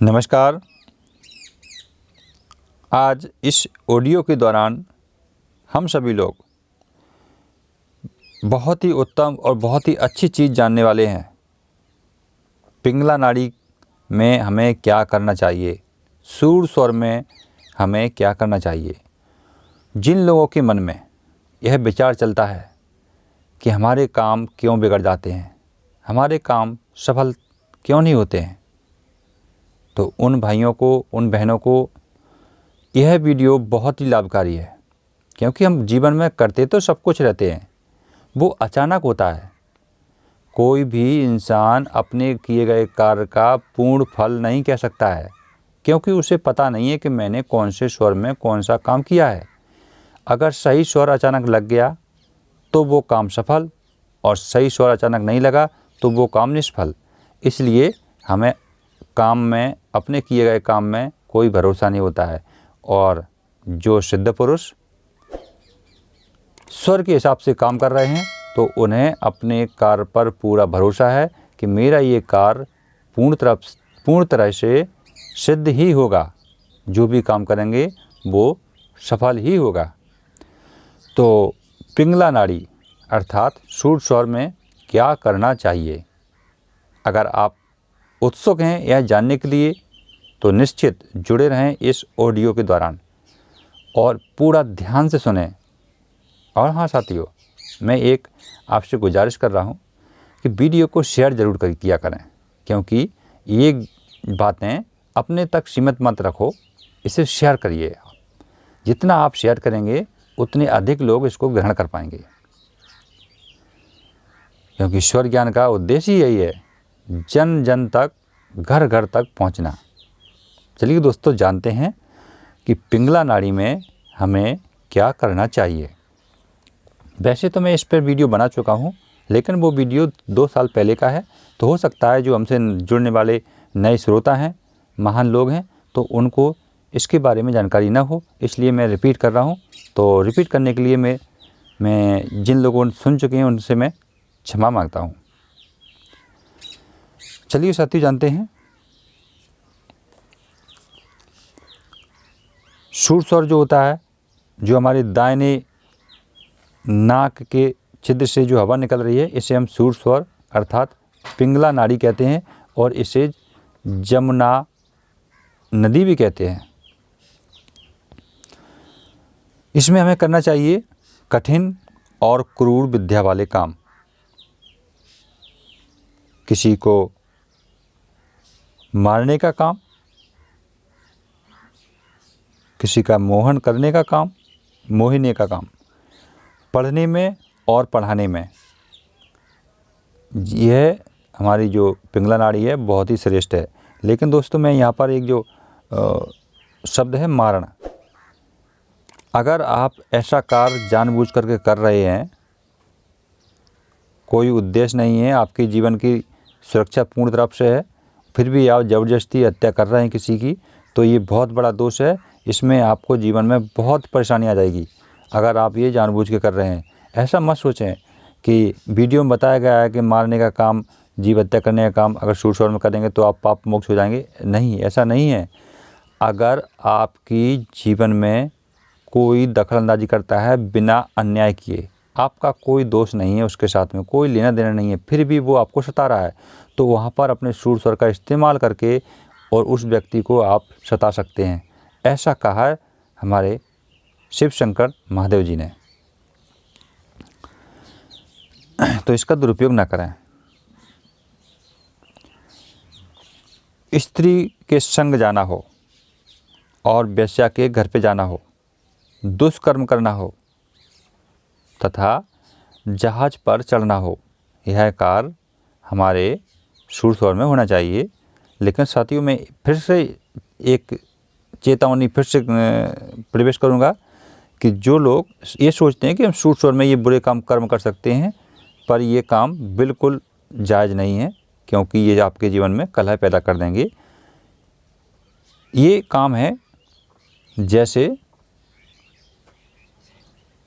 नमस्कार। आज इस ऑडियो के दौरान हम सभी लोग बहुत ही उत्तम और बहुत ही अच्छी चीज़ जानने वाले हैं। पिंगला नाड़ी में हमें क्या करना चाहिए, सूर स्वर में हमें क्या करना चाहिए। जिन लोगों के मन में यह विचार चलता है कि हमारे काम क्यों बिगड़ जाते हैं, हमारे काम सफल क्यों नहीं होते हैं, तो उन भाइयों को, उन बहनों को यह वीडियो बहुत ही लाभकारी है। क्योंकि हम जीवन में करते तो सब कुछ रहते हैं, वो अचानक होता है। कोई भी इंसान अपने किए गए कार्य का पूर्ण फल नहीं कह सकता है, क्योंकि उसे पता नहीं है कि मैंने कौन से स्वर में कौन सा काम किया है। अगर सही स्वर अचानक लग गया तो वो काम सफल, और सही स्वर अचानक नहीं लगा तो वो काम निष्फल। इसलिए हमें काम में, अपने किए गए काम में कोई भरोसा नहीं होता है। और जो सिद्ध पुरुष स्वर के हिसाब से काम कर रहे हैं तो उन्हें अपने कार्य पर पूरा भरोसा है कि मेरा ये कार्य पूर्ण तरह से सिद्ध ही होगा। जो भी काम करेंगे वो सफल ही होगा। तो पिंगला नाड़ी अर्थात सूर स्वर में क्या करना चाहिए, अगर आप उत्सुक हैं यह जानने के लिए तो निश्चित जुड़े रहें इस ऑडियो के दौरान और पूरा ध्यान से सुनें। और हाँ साथियों, मैं एक आपसे गुजारिश कर रहा हूँ कि वीडियो को शेयर ज़रूर किया करें, क्योंकि ये बातें अपने तक सीमित मत रखो, इसे शेयर करिए। जितना आप शेयर करेंगे उतने अधिक लोग इसको ग्रहण कर पाएंगे, क्योंकि स्वर ज्ञान का उद्देश्य ही यही है, जन जन तक, घर घर तक पहुंचना। चलिए दोस्तों, जानते हैं कि पिंगला नाड़ी में हमें क्या करना चाहिए। वैसे तो मैं इस पर वीडियो बना चुका हूं, लेकिन वो वीडियो 2 साल पहले का है। तो हो सकता है जो हमसे जुड़ने वाले नए श्रोता हैं, महान लोग हैं, तो उनको इसके बारे में जानकारी ना हो, इसलिए मैं रिपीट कर रहा हूं। तो रिपीट करने के लिए मैं जिन लोगों ने सुन चुके हैं उनसे मैं क्षमा मांगता हूं। चलिए साथियों, जानते हैं सूर स्वर जो होता है, जो हमारे दाहिने नाक के छिद्र से जो हवा निकल रही है, इसे हम सूर स्वर अर्थात पिंगला नाड़ी कहते हैं, और इसे जमुना नदी भी कहते हैं। इसमें हमें करना चाहिए कठिन और क्रूर विद्या वाले काम। किसी को मारने का काम, किसी का मोहन करने का काम, मोहिनी का काम, पढ़ने में और पढ़ाने में, यह हमारी जो पिंगला नाड़ी है बहुत ही श्रेष्ठ है। लेकिन दोस्तों, मैं यहाँ पर एक जो शब्द है मारण, अगर आप ऐसा कार्य जानबूझ करके कर रहे हैं, कोई उद्देश्य नहीं है, आपके जीवन की सुरक्षा पूर्ण तरफ से है, फिर भी आप ज़बरदस्ती हत्या कर रहे हैं किसी की, तो ये बहुत बड़ा दोष है। इसमें आपको जीवन में बहुत परेशानी आ जाएगी अगर आप ये जानबूझ के कर रहे हैं। ऐसा मत सोचें कि वीडियो में बताया गया है कि मारने का काम, जीव हत्या करने का काम अगर सूर स्वर में करेंगे तो आप पाप मोक्ष हो जाएंगे। नहीं, ऐसा नहीं है। अगर आपकी जीवन में कोई दखलंदाजी करता है बिना अन्याय किए, आपका कोई दोष नहीं है, उसके साथ में कोई लेना देना नहीं है, फिर भी वो आपको सता रहा है, तो वहाँ पर अपने सूर स्वर का इस्तेमाल करके और उस व्यक्ति को आप सता सकते हैं। ऐसा कहा है हमारे शिव शंकर महादेव जी ने। तो इसका दुरुपयोग ना करें। स्त्री के संग जाना हो और वेश्या के घर पे जाना हो, दुष्कर्म करना हो तथा जहाज पर चढ़ना हो, यह कार्य हमारे सूर स्वर में होना चाहिए। लेकिन साथियों, मैं फिर से एक चेतावनी फिर से प्रवेश करूंगा कि जो लोग ये सोचते हैं कि हम सूर स्वर में ये बुरे कर्म कर सकते हैं, पर ये काम बिल्कुल जायज़ नहीं है, क्योंकि ये आपके जीवन में कलह पैदा कर देंगे। ये काम है जैसे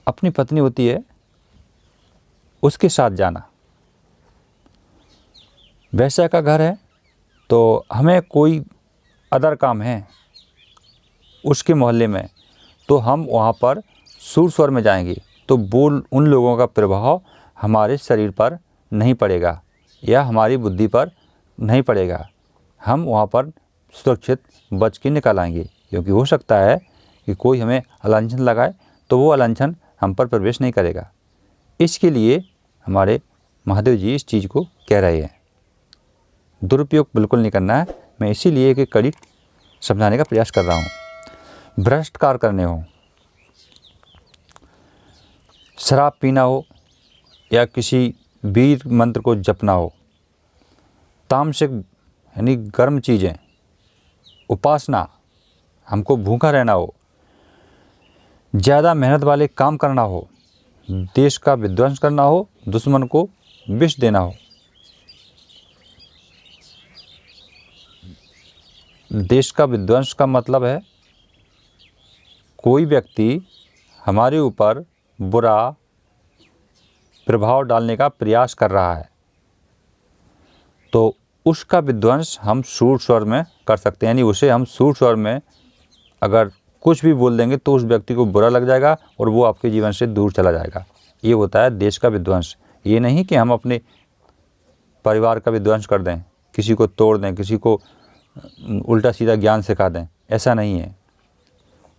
अपनी पत्नी होती है उसके साथ जाना। वैश्या का घर है तो हमें कोई अदर काम हैं उसके मोहल्ले में, तो हम वहाँ पर सुर स्वर में जाएंगे तो वो उन लोगों का प्रभाव हमारे शरीर पर नहीं पड़ेगा या हमारी बुद्धि पर नहीं पड़ेगा। हम वहाँ पर सुरक्षित बच के निकल आएंगे, क्योंकि हो सकता है कि कोई हमें अलांछन लगाए तो वो अलांछन हम पर प्रवेश नहीं करेगा। इसके लिए हमारे महादेव जी इस चीज़ को कह रहे हैं। दुरुपयोग बिल्कुल नहीं करना है। मैं इसीलिए एक कड़ी समझाने का प्रयास कर रहा हूँ। भ्रष्ट कार्य करने हो, शराब पीना हो या किसी वीर मंत्र को जपना हो, तामसिक यानी गर्म चीज़ें, उपासना, हमको भूखा रहना हो, ज़्यादा मेहनत वाले काम करना हो, देश का विध्वंस करना हो, दुश्मन को विष देना हो। देश का विध्वंस का मतलब है कोई व्यक्ति हमारे ऊपर बुरा प्रभाव डालने का प्रयास कर रहा है, तो उसका विध्वंस हम सुर स्वर में कर सकते हैं। यानी उसे हम सुर स्वर में अगर कुछ भी बोल देंगे तो उस व्यक्ति को बुरा लग जाएगा और वो आपके जीवन से दूर चला जाएगा। ये होता है देश का विध्वंस। ये नहीं कि हम अपने परिवार का विध्वंस कर दें, किसी को तोड़ दें, किसी को उल्टा सीधा ज्ञान सिखा दें, ऐसा नहीं है।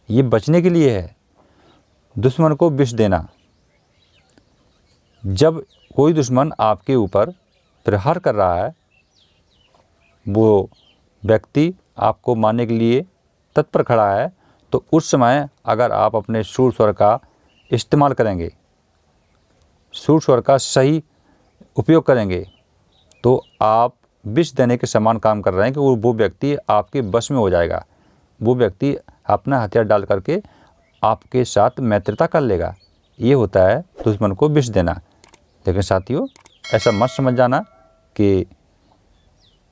ये बचने के लिए है। दुश्मन को विष देना, जब कोई दुश्मन आपके ऊपर प्रहार कर रहा है, वो व्यक्ति आपको मारने के लिए तत्पर खड़ा है, तो उस समय अगर आप अपने सुर स्वर का इस्तेमाल करेंगे, सुर स्वर का सही उपयोग करेंगे, तो आप विष देने के समान काम कर रहे हैं कि वो व्यक्ति आपके बस में हो जाएगा। वो व्यक्ति अपना हथियार डाल करके आपके साथ मैत्रिता कर लेगा। ये होता है दुश्मन को विष देना। लेकिन साथियों, ऐसा मत समझ जाना कि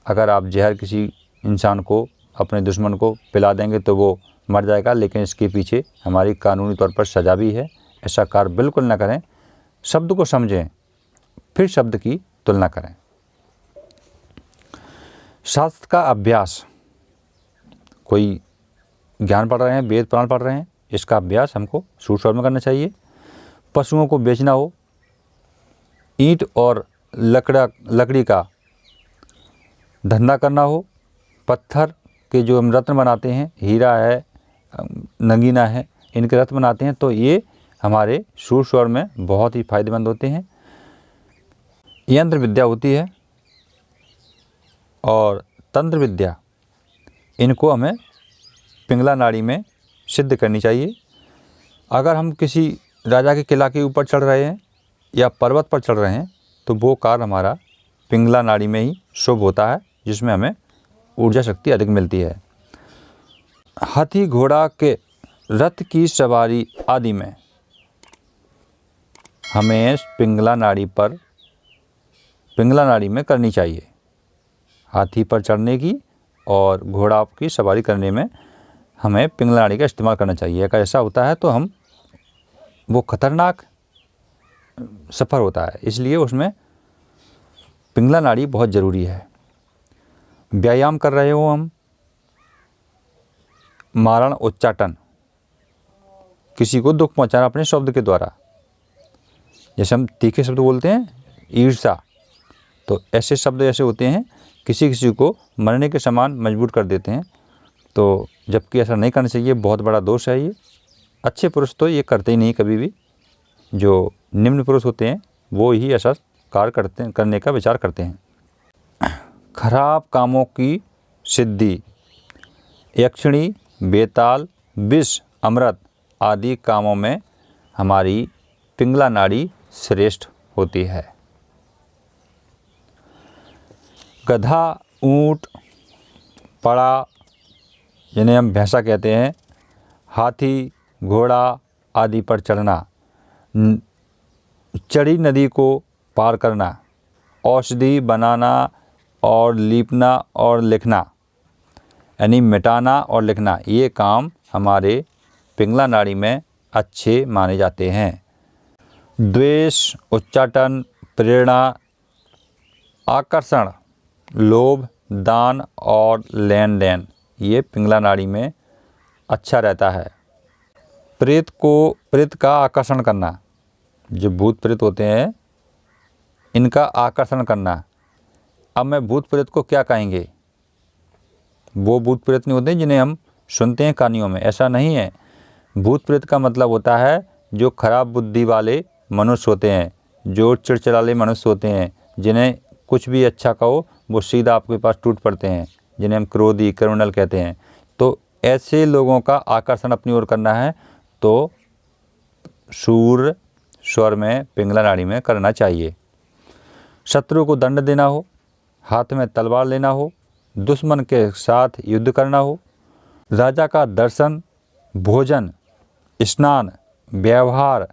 अगर आप जहर किसी इंसान को, अपने दुश्मन को पिला देंगे तो वो मर जाएगा, लेकिन इसके पीछे हमारी कानूनी तौर पर सज़ा भी है। ऐसा कार्य बिल्कुल ना करें। शब्द को समझें, फिर शब्द की तुलना करें। शास्त्र का अभ्यास, कोई ज्ञान पढ़ रहे हैं, वेद पुराण पढ़ रहे हैं, इसका अभ्यास हमको सुर स्वर में करना चाहिए। पशुओं को बेचना हो, ईंट और लकड़ी का धंधा करना हो, पत्थर के जो हम रत्न बनाते हैं, हीरा है, नगीना है, इनके रत्न बनाते हैं, तो ये हमारे सुर स्वर में बहुत ही फायदेमंद होते हैं। यंत्र विद्या होती है और तंत्र विद्या, इनको हमें पिंगला नाड़ी में सिद्ध करनी चाहिए। अगर हम किसी राजा के किला के ऊपर चढ़ रहे हैं या पर्वत पर चढ़ रहे हैं, तो वो कार्य हमारा पिंगला नाड़ी में ही शुभ होता है, जिसमें हमें ऊर्जा शक्ति अधिक मिलती है। हाथी घोड़ा के रथ की सवारी आदि में हमें पिंगला नाड़ी में करनी चाहिए। हाथी पर चढ़ने की और घोड़ा की सवारी करने में हमें पिंगला नाड़ी का इस्तेमाल करना चाहिए। अगर ऐसा होता है तो वो खतरनाक सफ़र होता है, इसलिए उसमें पिंगला नाड़ी बहुत ज़रूरी है। व्यायाम कर रहे हो हम, मारण उच्चाटन, किसी को दुख पहुंचाना अपने शब्द के द्वारा, जैसे हम तीखे शब्द बोलते हैं, ईर्ष्या, तो ऐसे शब्द ऐसे होते हैं किसी को मरने के समान मजबूर कर देते हैं। तो जबकि ऐसा नहीं करना चाहिए, बहुत बड़ा दोष है ये। अच्छे पुरुष तो ये करते ही नहीं कभी भी। जो निम्न पुरुष होते हैं वो ही ऐसा कार्य करने का विचार करते हैं। खराब कामों की सिद्धि, यक्षिणी, बेताल, विष, अमृत आदि कामों में हमारी पिंगला नाड़ी श्रेष्ठ होती है। गधा, ऊंट, पड़ा, जिन्हें हम भैंसा कहते हैं, हाथी, घोड़ा आदि पर चढ़ना, चढ़ी नदी को पार करना, औषधि बनाना और लीपना और लिखना, यानी मिटाना और लिखना, ये काम हमारे पिंगला नाड़ी में अच्छे माने जाते हैं। द्वेष, उच्चाटन, प्रेरणा, आकर्षण, लोभ, दान और लेन देन, ये पिंगला नाड़ी में अच्छा रहता है। प्रेत का आकर्षण करना, जो भूत प्रेत होते हैं इनका आकर्षण करना। अब मैं भूत प्रेत को क्या कहेंगे, वो भूत प्रेत नहीं होते जिन्हें हम सुनते हैं कहानियों में, ऐसा नहीं है। भूत प्रेत का मतलब होता है जो खराब बुद्धि वाले मनुष्य होते हैं, जो चिड़चिड़ाले मनुष्य होते हैं, जिन्हें कुछ भी अच्छा कहो वो सीधा आपके पास टूट पड़ते हैं, जिन्हें हम क्रोधी क्रिमिनल कहते हैं। तो ऐसे लोगों का आकर्षण अपनी ओर करना है तो सूर स्वर में पिंगला नाड़ी में करना चाहिए। शत्रु को दंड देना हो, हाथ में तलवार लेना हो, दुश्मन के साथ युद्ध करना हो, राजा का दर्शन, भोजन, स्नान, व्यवहार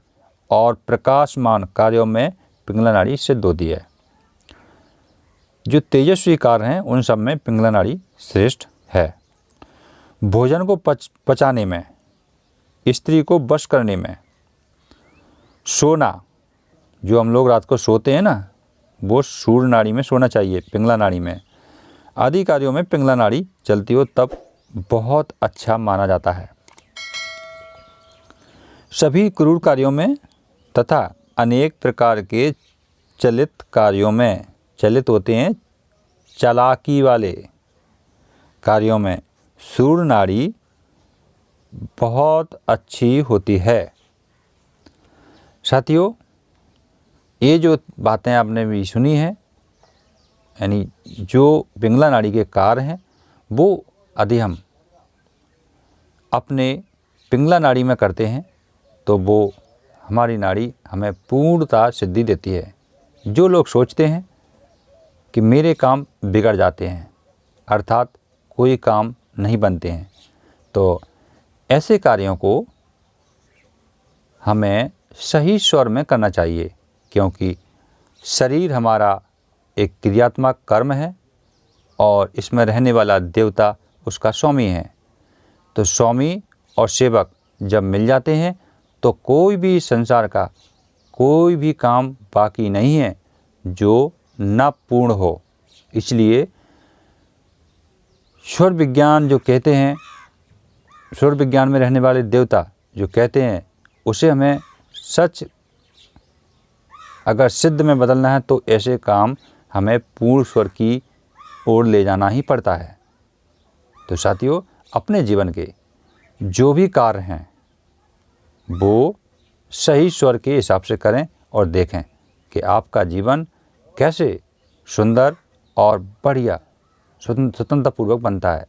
और प्रकाशमान कार्यों में पिंगला नाड़ी सिद्ध होती है। जो तेजस्वी कार्य हैं उन सब में पिंगला नाड़ी श्रेष्ठ है। भोजन को पचाने में, स्त्री को वश करने में, सोना, जो हम लोग रात को सोते हैं ना, वो सूर नाड़ी में सोना चाहिए, पिंगला नाड़ी में। आदि कार्यों में पिंगला नाड़ी चलती हो तब बहुत अच्छा माना जाता है। सभी क्रूर कार्यों में तथा अनेक प्रकार के चलित कार्यों में, चलित होते हैं चालाकी वाले कार्यों में, सूर नाड़ी बहुत अच्छी होती है। साथियों, ये जो बातें आपने भी सुनी हैं, यानी जो पिंगला नाड़ी के कार्य हैं वो यदि हम अपने पिंगला नाड़ी में करते हैं तो वो हमारी नाड़ी हमें पूर्णतः सिद्धि देती है। जो लोग सोचते हैं कि मेरे काम बिगड़ जाते हैं, अर्थात कोई काम नहीं बनते हैं, तो ऐसे कार्यों को हमें सही स्वर में करना चाहिए, क्योंकि शरीर हमारा एक क्रियात्मक कर्म है और इसमें रहने वाला देवता उसका स्वामी है। तो स्वामी और सेवक जब मिल जाते हैं तो कोई भी संसार का कोई भी काम बाकी नहीं है जो न पूर्ण हो। इसलिए स्वर विज्ञान जो कहते हैं, स्वर विज्ञान में रहने वाले देवता जो कहते हैं, उसे हमें सच अगर सिद्ध में बदलना है तो ऐसे काम हमें पूर्ण स्वर की ओर ले जाना ही पड़ता है। तो साथियों, अपने जीवन के जो भी कार्य हैं वो सही स्वर के हिसाब से करें और देखें कि आपका जीवन कैसे सुंदर और बढ़िया स्वतंत्रतापूर्वक बनता है।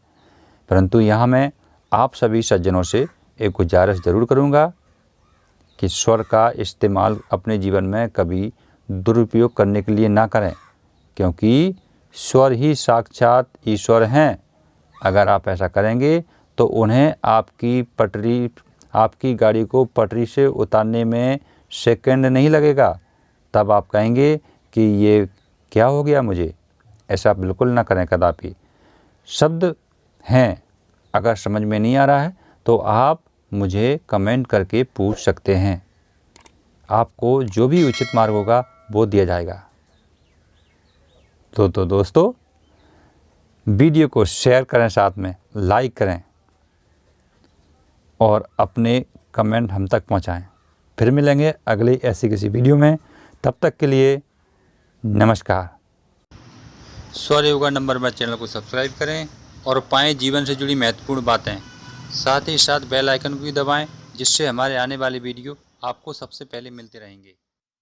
परंतु यहाँ मैं आप सभी सज्जनों से एक गुजारिश ज़रूर करूँगा कि स्वर का इस्तेमाल अपने जीवन में कभी दुरुपयोग करने के लिए ना करें, क्योंकि स्वर ही साक्षात ईश्वर हैं। अगर आप ऐसा करेंगे तो उन्हें आपकी गाड़ी को पटरी से उतारने में सेकंड नहीं लगेगा। तब आप कहेंगे कि ये क्या हो गया मुझे। ऐसा बिल्कुल ना करें कदापि। शब्द हैं, अगर समझ में नहीं आ रहा है तो आप मुझे कमेंट करके पूछ सकते हैं, आपको जो भी उचित मार्ग होगा वो दिया जाएगा। तो दोस्तों, वीडियो को शेयर करें, साथ में लाइक करें और अपने कमेंट हम तक पहुंचाएं। फिर मिलेंगे अगली ऐसी किसी वीडियो में। तब तक के लिए नमस्कार। स्वर योगा नंबर में चैनल को सब्सक्राइब करें और पाएं जीवन से जुड़ी महत्वपूर्ण बातें। साथ ही साथ बेल आइकन को भी दबाएं, जिससे हमारे आने वाले वीडियो आपको सबसे पहले मिलते रहेंगे।